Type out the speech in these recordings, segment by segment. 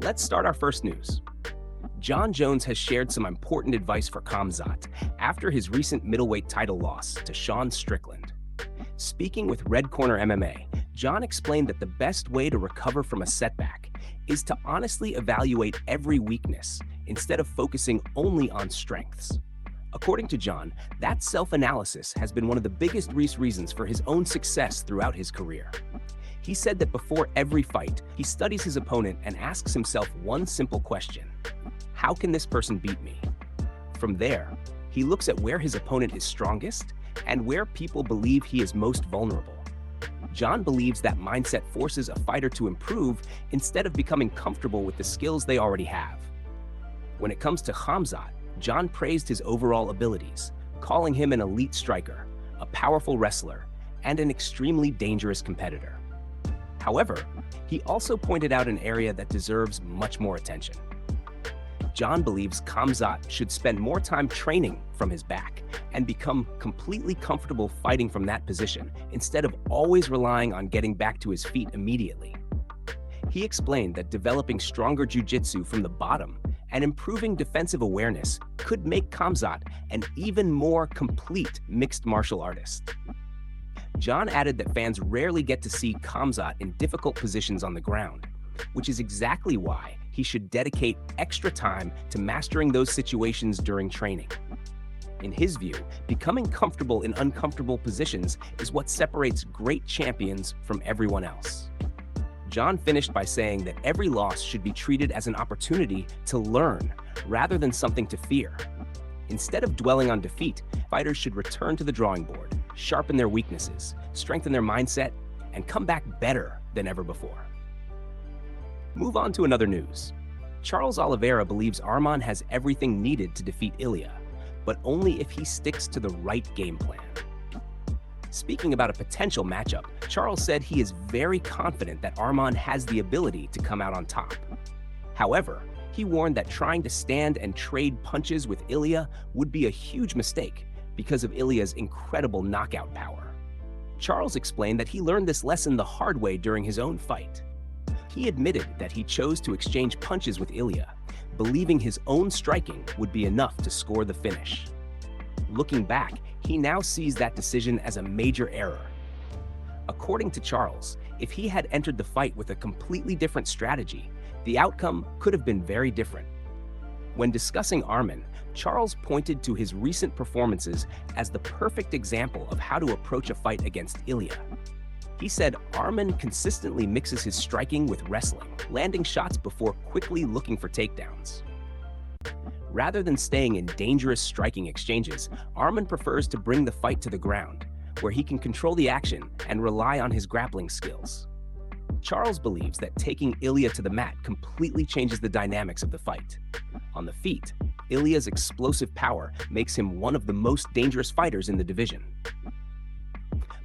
Let's start our first news. Jon Jones has shared some important advice for Khamzat after his recent middleweight title loss to Sean Strickland. Speaking with Red Corner MMA, Jon explained that the best way to recover from a setback is to honestly evaluate every weakness instead of focusing only on strengths. According to Jon, that self-analysis has been one of the biggest reasons for his own success throughout his career. He said that before every fight, he studies his opponent and asks himself one simple question: how can this person beat me? From there, he looks at where his opponent is strongest and where people believe he is most vulnerable. Jon believes that mindset forces a fighter to improve instead of becoming comfortable with the skills they already have. When it comes to Khamzat, Jon praised his overall abilities, calling him an elite striker, a powerful wrestler, and an extremely dangerous competitor. However, he also pointed out an area that deserves much more attention. Jon believes Khamzat should spend more time training from his back and become completely comfortable fighting from that position instead of always relying on getting back to his feet immediately. He explained that developing stronger jiu-jitsu from the bottom and improving defensive awareness could make Khamzat an even more complete mixed martial artist. Jon added that fans rarely get to see Khamzat in difficult positions on the ground, which is exactly why he should dedicate extra time to mastering those situations during training. In his view, becoming comfortable in uncomfortable positions is what separates great champions from everyone else. Jon finished by saying that every loss should be treated as an opportunity to learn rather than something to fear. Instead of dwelling on defeat, fighters should return to the drawing board, sharpen their weaknesses, strengthen their mindset, and come back better than ever before. Move on to another news. Charles Oliveira believes Arman has everything needed to defeat Ilia, but only if he sticks to the right game plan. Speaking about a potential matchup, Charles said he is very confident that Arman has the ability to come out on top. However, he warned that trying to stand and trade punches with Ilia would be a huge mistake because of Ilia's incredible knockout power. Charles explained that he learned this lesson the hard way during his own fight. He admitted that he chose to exchange punches with Ilia, believing his own striking would be enough to score the finish. Looking back, he now sees that decision as a major error. According to Charles, if he had entered the fight with a completely different strategy, the outcome could have been very different. When discussing Arman, Charles pointed to his recent performances as the perfect example of how to approach a fight against Ilia. He said Arman consistently mixes his striking with wrestling, landing shots before quickly looking for takedowns. Rather than staying in dangerous striking exchanges, Arman prefers to bring the fight to the ground, where he can control the action and rely on his grappling skills. Charles believes that taking Ilia to the mat completely changes the dynamics of the fight. On the feet, Ilia's explosive power makes him one of the most dangerous fighters in the division.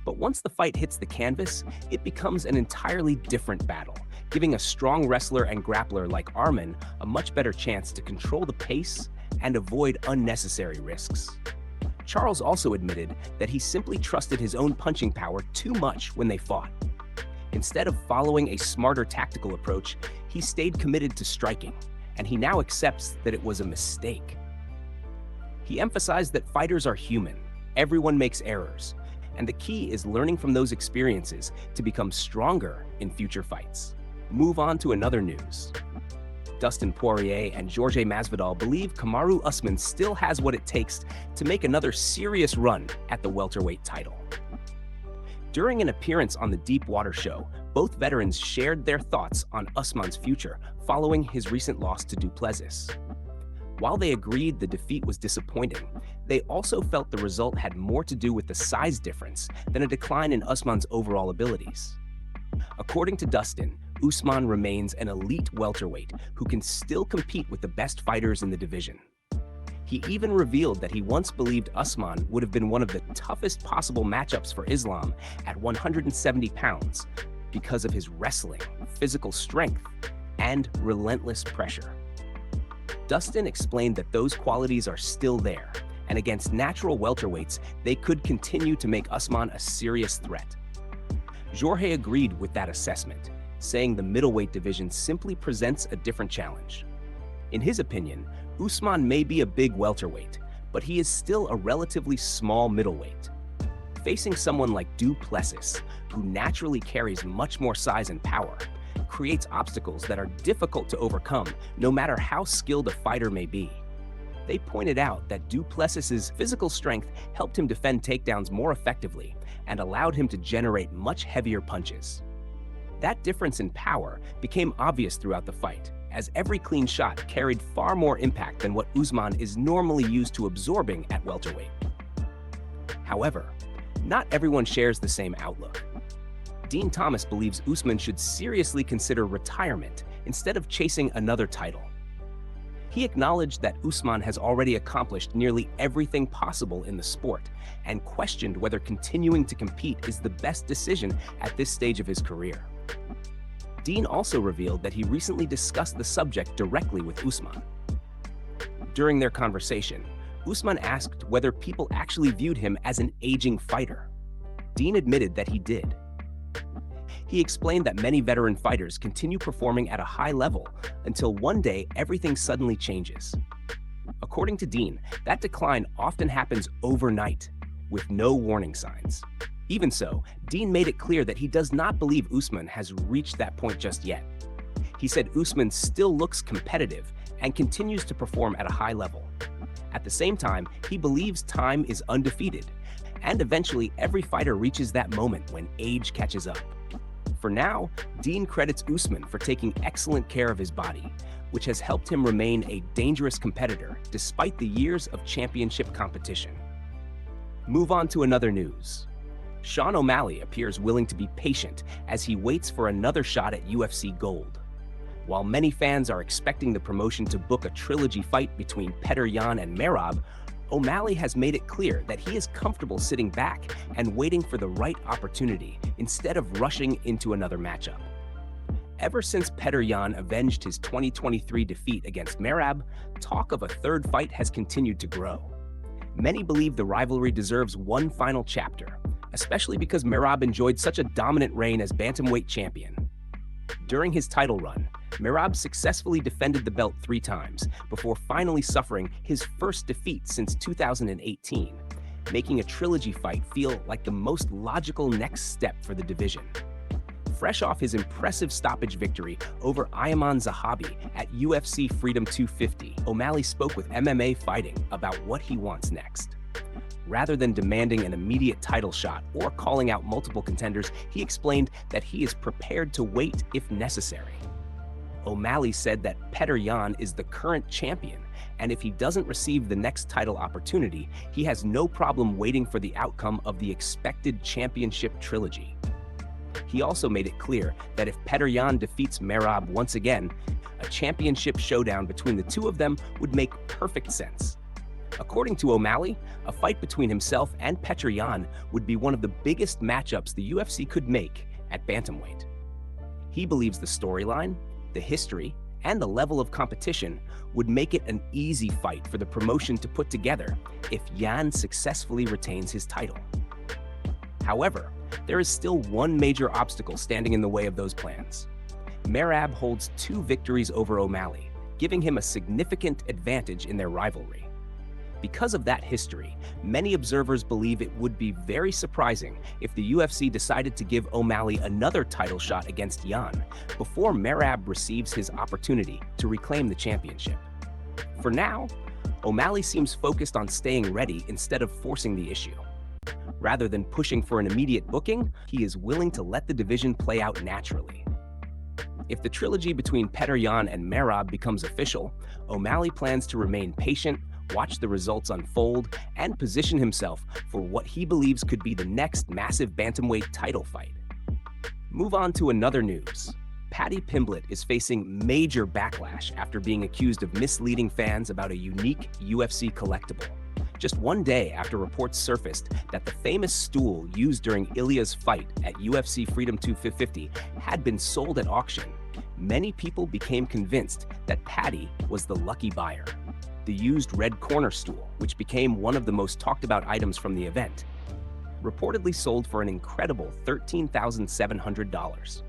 But once the fight hits the canvas, it becomes an entirely different battle, giving a strong wrestler and grappler like Arman a much better chance to control the pace and avoid unnecessary risks. Charles also admitted that he simply trusted his own punching power too much when they fought. Instead of following a smarter tactical approach, he stayed committed to striking, and he now accepts that it was a mistake. He emphasized that fighters are human, everyone makes errors, and the key is learning from those experiences to become stronger in future fights. Move on to another news. Dustin Poirier and Jorge Masvidal believe Kamaru Usman still has what it takes to make another serious run at the welterweight title. During an appearance on the Deep Water Show, both veterans shared their thoughts on Usman's future following his recent loss to Duplessis. While they agreed the defeat was disappointing, they also felt the result had more to do with the size difference than a decline in Usman's overall abilities. According to Dustin, Usman remains an elite welterweight who can still compete with the best fighters in the division. He even revealed that he once believed Usman would have been one of the toughest possible matchups for Islam at 170 pounds because of his wrestling, physical strength, and relentless pressure. Dustin explained that those qualities are still there, and against natural welterweights, they could continue to make Usman a serious threat. Jorge agreed with that assessment, saying the middleweight division simply presents a different challenge. In his opinion, Usman may be a big welterweight, but he is still a relatively small middleweight. Facing someone like Du Plessis, who naturally carries much more size and power, creates obstacles that are difficult to overcome no matter how skilled a fighter may be. They pointed out that Du Plessis's physical strength helped him defend takedowns more effectively and allowed him to generate much heavier punches. That difference in power became obvious throughout the fight, as every clean shot carried far more impact than what Usman is normally used to absorbing at welterweight. However, not everyone shares the same outlook. Dean Thomas believes Usman should seriously consider retirement instead of chasing another title. He acknowledged that Usman has already accomplished nearly everything possible in the sport and questioned whether continuing to compete is the best decision at this stage of his career. Dean also revealed that he recently discussed the subject directly with Usman. During their conversation, Usman asked whether people actually viewed him as an aging fighter. Dean admitted that he did. He explained that many veteran fighters continue performing at a high level until one day everything suddenly changes. According to Dean, that decline often happens overnight, with no warning signs. Even so, Dean made it clear that he does not believe Usman has reached that point just yet. He said Usman still looks competitive and continues to perform at a high level. At the same time, he believes time is undefeated, and eventually every fighter reaches that moment when age catches up. For now, Dean credits Usman for taking excellent care of his body, which has helped him remain a dangerous competitor despite the years of championship competition. Move on to another news. Sean O'Malley appears willing to be patient as he waits for another shot at UFC Gold. While many fans are expecting the promotion to book a trilogy fight between Petr Yan and Merab, O'Malley has made it clear that he is comfortable sitting back and waiting for the right opportunity instead of rushing into another matchup. Ever since Petr Yan avenged his 2023 defeat against Merab, talk of a third fight has continued to grow. Many believe the rivalry deserves one final chapter, especially because Merab enjoyed such a dominant reign as bantamweight champion. During his title run, Merab successfully defended the belt 3 times before finally suffering his first defeat since 2018, making a trilogy fight feel like the most logical next step for the division. Fresh off his impressive stoppage victory over Ayman Zahabi at UFC Freedom 250, O'Malley spoke with MMA Fighting about what he wants next. Rather than demanding an immediate title shot or calling out multiple contenders, he explained that he is prepared to wait if necessary. O'Malley said that Petr Yan is the current champion, and if he doesn't receive the next title opportunity, he has no problem waiting for the outcome of the expected championship trilogy. He also made it clear that if Petr Yan defeats Merab once again, a championship showdown between the two of them would make perfect sense. According to O'Malley, a fight between himself and Petr Yan would be one of the biggest matchups the UFC could make at bantamweight. He believes the storyline, the history, and the level of competition would make it an easy fight for the promotion to put together if Yan successfully retains his title. However, there is still one major obstacle standing in the way of those plans. Merab holds 2 victories over O'Malley, giving him a significant advantage in their rivalry. Because of that history, many observers believe it would be very surprising if the UFC decided to give O'Malley another title shot against Yan before Merab receives his opportunity to reclaim the championship. For now, O'Malley seems focused on staying ready instead of forcing the issue. Rather than pushing for an immediate booking, he is willing to let the division play out naturally. If the trilogy between Petr Yan and Merab becomes official, O'Malley plans to remain patient, watch the results unfold, and position himself for what he believes could be the next massive bantamweight title fight. Move on to another news. Paddy Pimblett is facing major backlash after being accused of misleading fans about a unique UFC collectible. Just one day after reports surfaced that the famous stool used during Ilia's fight at UFC Freedom 250 had been sold at auction, many people became convinced that Paddy was the lucky buyer. The used red corner stool, which became one of the most talked about items from the event, reportedly sold for an incredible $13,700.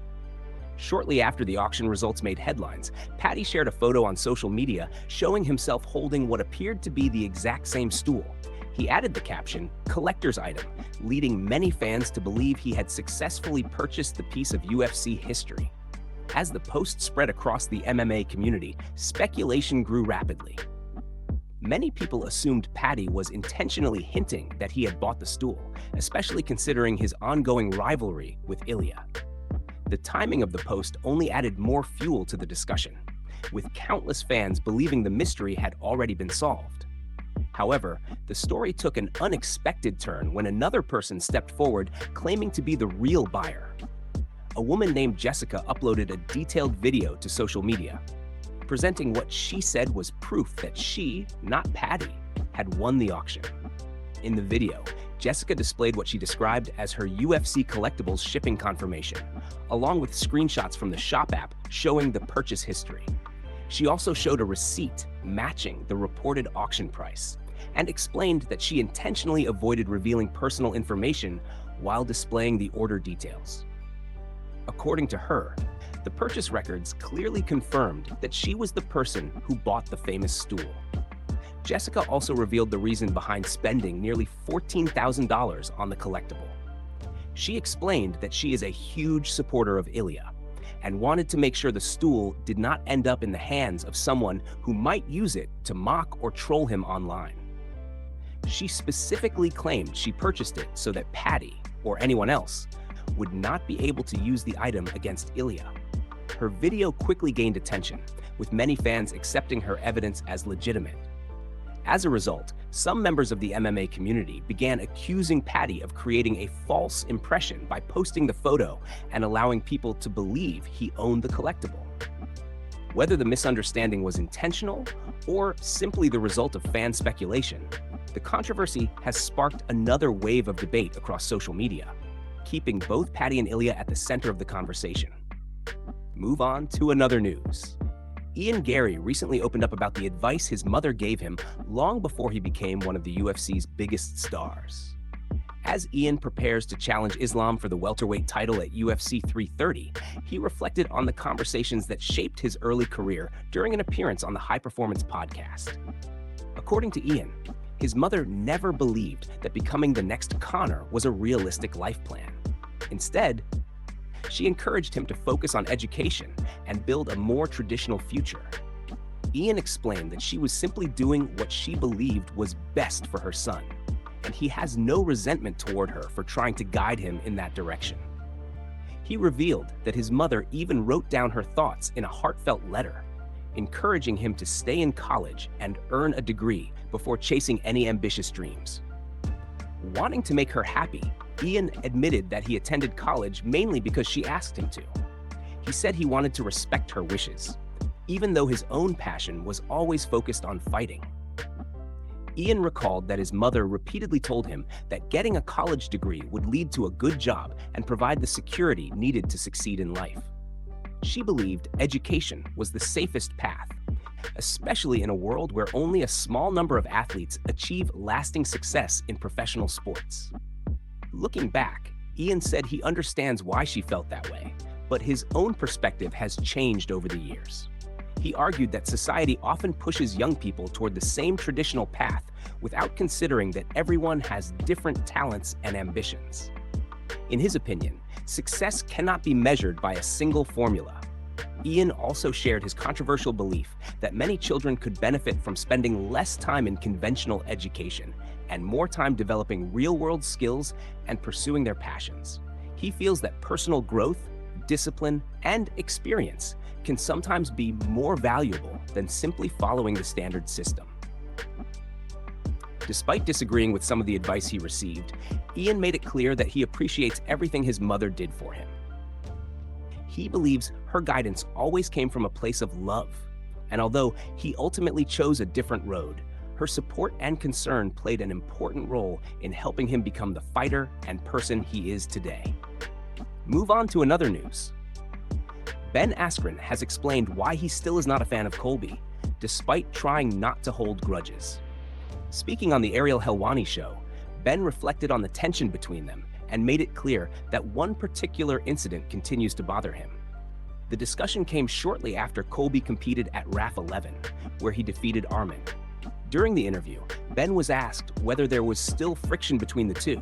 Shortly after the auction results made headlines, Paddy shared a photo on social media showing himself holding what appeared to be the exact same stool. He added the caption, "collector's item," leading many fans to believe he had successfully purchased the piece of UFC history. As the post spread across the MMA community, speculation grew rapidly. Many people assumed Paddy was intentionally hinting that he had bought the stool, especially considering his ongoing rivalry with Ilia. The timing of the post only added more fuel to the discussion, with countless fans believing the mystery had already been solved. However, the story took an unexpected turn when another person stepped forward claiming to be the real buyer. A woman named Jessica uploaded a detailed video to social media, presenting what she said was proof that she, not Paddy, had won the auction. In the video, Jessica displayed what she described as her UFC collectibles shipping confirmation, along with screenshots from the shop app showing the purchase history. She also showed a receipt matching the reported auction price and explained that she intentionally avoided revealing personal information while displaying the order details. According to her, the purchase records clearly confirmed that she was the person who bought the famous stool. Jessica also revealed the reason behind spending nearly $14,000 on the collectible. She explained that she is a huge supporter of Ilia and wanted to make sure the stool did not end up in the hands of someone who might use it to mock or troll him online. She specifically claimed she purchased it so that Paddy, or anyone else, would not be able to use the item against Ilia. Her video quickly gained attention, with many fans accepting her evidence as legitimate. As a result, some members of the MMA community began accusing Paddy of creating a false impression by posting the photo and allowing people to believe he owned the collectible. Whether the misunderstanding was intentional or simply the result of fan speculation, the controversy has sparked another wave of debate across social media, keeping both Paddy and Ilia at the center of the conversation. Move on to another news. Garry recently opened up about the advice his mother gave him long before he became one of the UFC's biggest stars. As Ian prepares to challenge Islam for the welterweight title at UFC 330, he reflected on the conversations that shaped his early career during an appearance on the High Performance podcast. According to Ian, his mother never believed that becoming the next Conor was a realistic life plan. Instead, she encouraged him to focus on education and build a more traditional future. Ian explained that she was simply doing what she believed was best for her son, and he has no resentment toward her for trying to guide him in that direction. He revealed that his mother even wrote down her thoughts in a heartfelt letter, encouraging him to stay in college and earn a degree before chasing any ambitious dreams. Wanting to make her happy, Ian admitted that he attended college mainly because she asked him to. He said he wanted to respect her wishes, even though his own passion was always focused on fighting. Ian recalled that his mother repeatedly told him that getting a college degree would lead to a good job and provide the security needed to succeed in life. She believed education was the safest path, especially in a world where only a small number of athletes achieve lasting success in professional sports. Looking back, Ian said he understands why she felt that way, but his own perspective has changed over the years. He argued that society often pushes young people toward the same traditional path without considering that everyone has different talents and ambitions. In his opinion, success cannot be measured by a single formula. Ian also shared his controversial belief that many children could benefit from spending less time in conventional education and more time developing real-world skills and pursuing their passions. He feels that personal growth, discipline, and experience can sometimes be more valuable than simply following the standard system. Despite disagreeing with some of the advice he received, Ian made it clear that he appreciates everything his mother did for him. He believes her guidance always came from a place of love, and although he ultimately chose a different road, her support and concern played an important role in helping him become the fighter and person he is today. Move on to another news. Ben Askren has explained why he still is not a fan of Colby, despite trying not to hold grudges. Speaking on the Ariel Helwani show, Ben reflected on the tension between them and made it clear that one particular incident continues to bother him. The discussion came shortly after Colby competed at RAF 11, where he defeated Arman. During the interview, Ben was asked whether there was still friction between the two,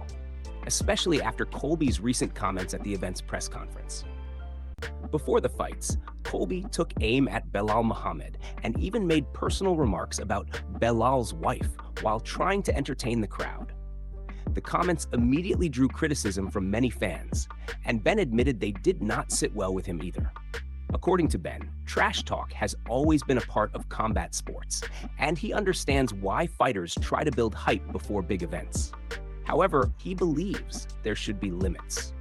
especially after Colby's recent comments at the event's press conference. Before the fights, Colby took aim at Belal Muhammad and even made personal remarks about Belal's wife while trying to entertain the crowd. The comments immediately drew criticism from many fans, and Ben admitted they did not sit well with him either. According to Ben, trash talk has always been a part of combat sports, and he understands why fighters try to build hype before big events. However, he believes there should be limits.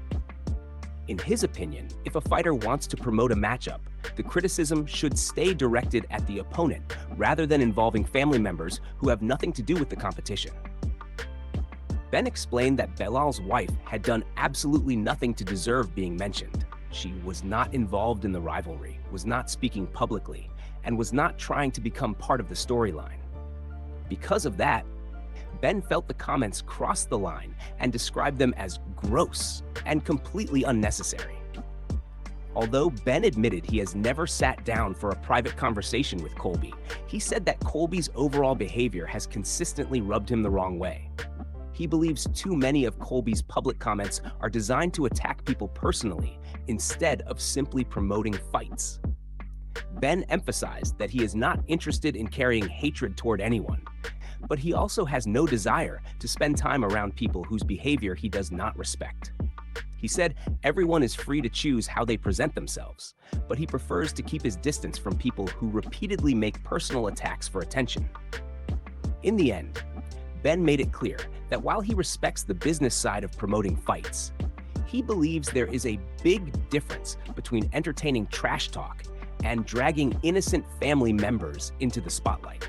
In his opinion, if a fighter wants to promote a matchup, the criticism should stay directed at the opponent rather than involving family members who have nothing to do with the competition. Ben explained that Belal's wife had done absolutely nothing to deserve being mentioned. She was not involved in the rivalry, was not speaking publicly, and was not trying to become part of the storyline. Because of that, Ben felt the comments crossed the line and described them as gross and completely unnecessary. Although Ben admitted he has never sat down for a private conversation with Colby, he said that Colby's overall behavior has consistently rubbed him the wrong way. He believes too many of Colby's public comments are designed to attack people personally instead of simply promoting fights. Ben emphasized that he is not interested in carrying hatred toward anyone, but he also has no desire to spend time around people whose behavior he does not respect. He said everyone is free to choose how they present themselves, but he prefers to keep his distance from people who repeatedly make personal attacks for attention. In the end, Ben made it clear that while he respects the business side of promoting fights, he believes there is a big difference between entertaining trash talk and dragging innocent family members into the spotlight.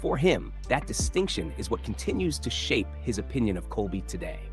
For him, that distinction is what continues to shape his opinion of Colby today.